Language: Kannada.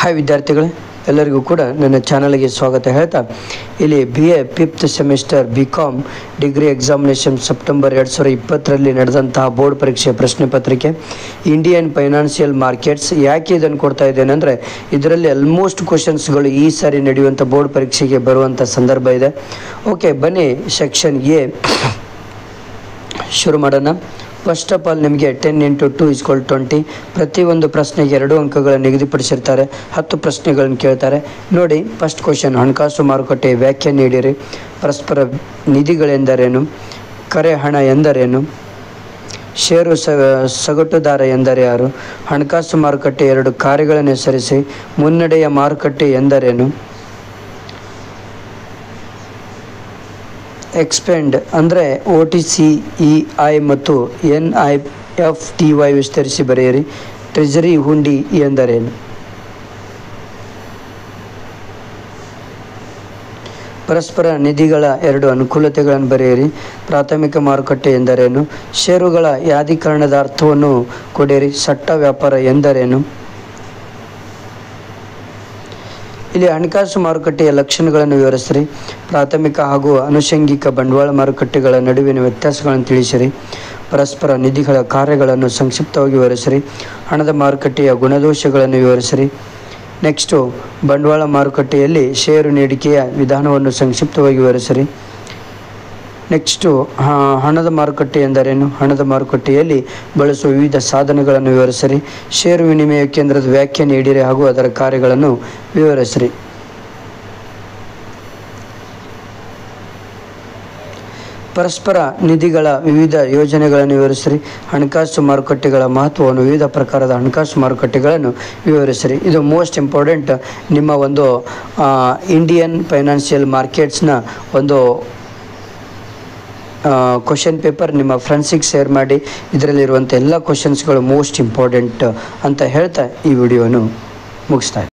ಹಾಯ್ ವಿದ್ಯಾರ್ಥಿಗಳೇ, ಎಲ್ಲರಿಗೂ ಕೂಡ ನನ್ನ ಚಾನಲ್ಗೆ ಸ್ವಾಗತ ಹೇಳ್ತಾ, ಇಲ್ಲಿ BA 5th semester BCom degree examination September 2020ರಲ್ಲಿ ನಡೆದಂತಹ ಬೋರ್ಡ್ ಪರೀಕ್ಷೆ ಪ್ರಶ್ನೆ ಪತ್ರಿಕೆ ಇಂಡಿಯನ್ ಫೈನಾನ್ಷಿಯಲ್ ಮಾರ್ಕೆಟ್ಸ್. ಯಾಕೆ ಇದನ್ನು ಕೊಡ್ತಾ ಇದ್ದೇನೆ ಅಂದರೆ, ಇದರಲ್ಲಿ ಆಲ್ಮೋಸ್ಟ್ ಕ್ವಶನ್ಸ್ಗಳು ಈ ಸಾರಿ ನಡೆಯುವಂಥ ಬೋರ್ಡ್ ಪರೀಕ್ಷೆಗೆ ಬರುವಂಥ ಸಂದರ್ಭ ಇದೆ. ಓಕೆ, ಬನ್ನಿ ಸೆಕ್ಷನ್ ಎ ಶುರು ಮಾಡೋಣ. ಫಸ್ಟ್ ಆಫ್ ಆಲ್, ನಿಮಗೆ 10 × 2 = 20. ಪ್ರತಿಯೊಂದು ಪ್ರಶ್ನೆಗೆ 2 ಅಂಕಗಳನ್ನು ನಿಗದಿಪಡಿಸಿರ್ತಾರೆ. 10 ಪ್ರಶ್ನೆಗಳನ್ನು ಕೇಳ್ತಾರೆ. ನೋಡಿ, ಫಸ್ಟ್ ಕ್ವಶನ್, ಹಣಕಾಸು ಮಾರುಕಟ್ಟೆ ವ್ಯಾಖ್ಯೆ ನೀಡಿರಿ. ಪರಸ್ಪರ ನಿಧಿಗಳೆಂದರೇನು? ಕರೆ ಹಣ ಎಂದರೇನು? ಷೇರು ಸಗಟುದಾರ ಎಂದರೆ ಯಾರು? ಹಣಕಾಸು ಮಾರುಕಟ್ಟೆ 2 ಕಾರ್ಯಗಳನ್ನು ಹೆಸರಿಸಿ. ಮುನ್ನಡೆಯ ಮಾರುಕಟ್ಟೆ ಎಂದರೇನು? ಎಕ್ಸ್ಪೆಂಡ್ ಅಂದರೆ OTCEI ಮತ್ತು NIFTY ವಿಸ್ತರಿಸಿ ಬರೆಯಿರಿ. ಟ್ರೆಜರಿ ಹುಂಡಿ ಎಂದರೇನು? ಪರಸ್ಪರ ನಿಧಿಗಳ 2 ಅನುಕೂಲತೆಗಳನ್ನು ಬರೆಯಿರಿ. ಪ್ರಾಥಮಿಕ ಮಾರುಕಟ್ಟೆ ಎಂದರೇನು? ಷೇರುಗಳ ಯಾದೀಕರಣದ ಅರ್ಥವನ್ನು ಕೊಡಿರಿ. ಸಟ್ಟ ವ್ಯಾಪಾರ ಎಂದರೇನು? ಇಲ್ಲಿ ಹಣಕಾಸು ಮಾರುಕಟ್ಟೆಯ ಲಕ್ಷಣಗಳನ್ನು ವಿವರಿಸಿರಿ. ಪ್ರಾಥಮಿಕ ಹಾಗೂ ಅನುಷಂಗಿಕ ಬಂಡವಾಳ ಮಾರುಕಟ್ಟೆಗಳ ನಡುವಿನ ವ್ಯತ್ಯಾಸಗಳನ್ನು ತಿಳಿಸಿರಿ. ಪರಸ್ಪರ ನಿಧಿಗಳ ಕಾರ್ಯಗಳನ್ನು ಸಂಕ್ಷಿಪ್ತವಾಗಿ ವಿವರಿಸಿರಿ. ಹಣದ ಮಾರುಕಟ್ಟೆಯ ಗುಣದೋಷಗಳನ್ನು ವಿವರಿಸಿರಿ. ನೆಕ್ಸ್ಟು, ಬಂಡವಾಳ ಮಾರುಕಟ್ಟೆಯಲ್ಲಿ ಷೇರು ನೀಡಿಕೆಯ ವಿಧಾನವನ್ನು ಸಂಕ್ಷಿಪ್ತವಾಗಿ ವಿವರಿಸಿರಿ. ನೆಕ್ಸ್ಟು, ಹಣದ ಮಾರುಕಟ್ಟೆ ಎಂದರೇನು? ಹಣದ ಮಾರುಕಟ್ಟೆಯಲ್ಲಿ ಬಳಸುವ ವಿವಿಧ ಸಾಧನಗಳನ್ನು ವಿವರಿಸಿರಿ. ಷೇರು ವಿನಿಮಯ ಕೇಂದ್ರದ ವ್ಯಾಖ್ಯೆ ನೀಡಿರಿ ಹಾಗೂ ಅದರ ಕಾರ್ಯಗಳನ್ನು ವಿವರಿಸಿರಿ. ಪರಸ್ಪರ ನಿಧಿಗಳ ವಿವಿಧ ಯೋಜನೆಗಳನ್ನು ವಿವರಿಸಿರಿ. ಹಣಕಾಸು ಮಾರುಕಟ್ಟೆಗಳ ಮಹತ್ವವನ್ನು, ವಿವಿಧ ಪ್ರಕಾರದ ಹಣಕಾಸು ಮಾರುಕಟ್ಟೆಗಳನ್ನು ವಿವರಿಸಿರಿ. ಇದು ಮೋಸ್ಟ್ ಇಂಪಾರ್ಟೆಂಟ್ ನಿಮ್ಮ ಒಂದು ಇಂಡಿಯನ್ ಫೈನಾನ್ಷಿಯಲ್ ಮಾರ್ಕೆಟ್ಸ್ನ ಒಂದು ಕ್ವಶನ್ ಪೇಪರ್ ನಿಮ್ಮ ಫ್ರೆಂಡ್ಸಿಗೆ ಶೇರ್ ಮಾಡಿ. ಇದರಲ್ಲಿರುವಂಥ ಎಲ್ಲ ಕ್ವಶನ್ಸ್ಗಳು ಮೋಸ್ಟ್ ಇಂಪಾರ್ಟೆಂಟ್ ಅಂತ ಹೇಳ್ತಾ ಈ ವಿಡಿಯೋನು ಮುಗಿಸ್ತಾ